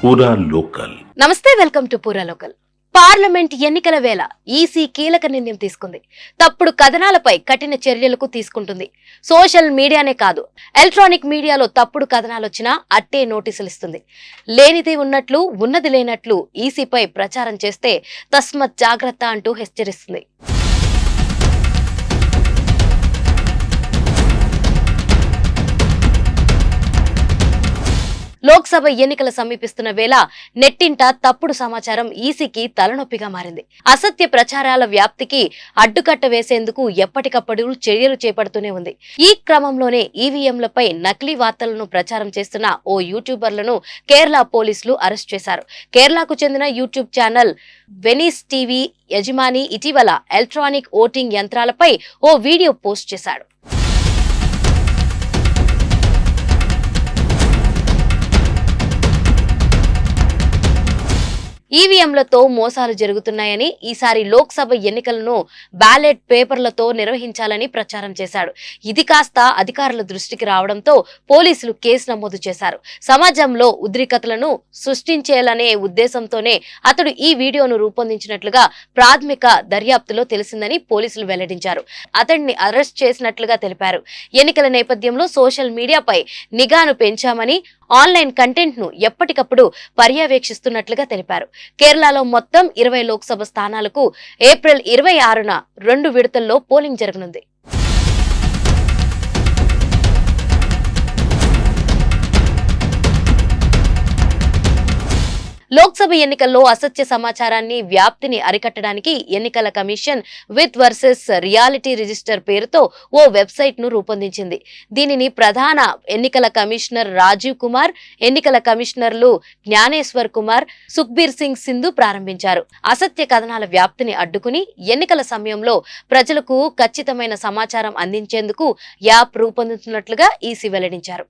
పూరా లోకల్. నమస్తే, welcome to పూరా లోకల్. పార్లమెంట్ ఎన్నికల వేళ ఈసీ కీలక నిర్ణయం తీసుకుంది. తప్పుడు కథనాలపై కఠిన చర్యలకు తీసుకుంటుంది. సోషల్ మీడియానే కాదు, ఎలక్ట్రానిక్ మీడియాలో తప్పుడు కథనాలు వచ్చినా అట్టే నోటీసులు ఇస్తుంది. లేనిది ఉన్నట్లు, ఉన్నది లేనట్లు ఈసీపై ప్రచారం చేస్తే తస్మత్ జాగ్రత్త అంటూ హెచ్చరిస్తుంది. లోక్సభ ఎన్నికల సమీపిస్తున్న వేళ నెట్టింట తప్పుడు సమాచారం ఈసీకి తలనొప్పిగా మారింది. అసత్య ప్రచారాల వ్యాప్తికి అడ్డుకట్ట వేసేందుకు ఎప్పటికప్పుడు చర్యలు చేపడుతూనే ఉంది. ఈ క్రమంలోనే ఈవీఎంలపై నకిలీ వార్తలను ప్రచారం చేస్తున్న ఓ యూట్యూబర్లను కేరళ పోలీసులు అరెస్ట్ చేశారు. కేరళకు చెందిన యూట్యూబ్ ఛానల్ వెనిస్ టీవీ యజమాని ఇటీవల ఎలక్ట్రానిక్ ఓటింగ్ యంత్రాలపై ఓ వీడియో పోస్ట్ చేశాడు. ఈవీఎంలతో మోసాలు జరుగుతున్నాయని, ఈసారి లోక్సభ ఎన్నికలను బ్యాలెట్ పేపర్లతో నిర్వహించాలని ప్రచారం చేశాడు. ఇది కాస్త అధికారుల దృష్టికి రావడంతో పోలీసులు కేసు నమోదు చేశారు. సమాజంలో ఉద్రిక్తతలను సృష్టించేయాలనే ఉద్దేశంతోనే అతడు ఈ వీడియోను రూపొందించినట్లుగా ప్రాథమిక దర్యాప్తులో తెలిసిందని పోలీసులు వెల్లడించారు. అతడిని అరెస్ట్ చేసినట్లుగా తెలిపారు. ఎన్నికల నేపథ్యంలో సోషల్ మీడియాపై నిఘాను పెంచామని, ఆన్లైన్ కంటెంట్ ను ఎప్పటికప్పుడు పర్యవేక్షిస్తున్నట్లుగా తెలిపారు. కేరళలో మొత్తం 20 లోక్సభ స్థానాలకు ఏప్రిల్ 26న 2 విడతల్లో పోలింగ్ జరగనుంది. లోక్సభ ఎన్నికల్లో అసత్య సమాచారాన్ని వ్యాప్తిని అరికట్టడానికి ఎన్నికల commission with versus reality register పేరుతో ఓ వెబ్సైట్ ను రూపొందించింది. దీనిని ప్రధాన ఎన్నికల కమిషనర్ రాజీవ్ కుమార్, ఎన్నికల కమిషనర్లు జ్ఞానేశ్వర్ కుమార్, సుఖ్బీర్ సింగ్ సింధు ప్రారంభించారు. అసత్య కథనాల వ్యాప్తిని అడ్డుకుని ఎన్నికల సమయంలో ప్రజలకు ఖచ్చితమైన సమాచారం అందించేందుకు యాప్ రూపొందించినట్లుగా ఈసీ వెల్లడించారు.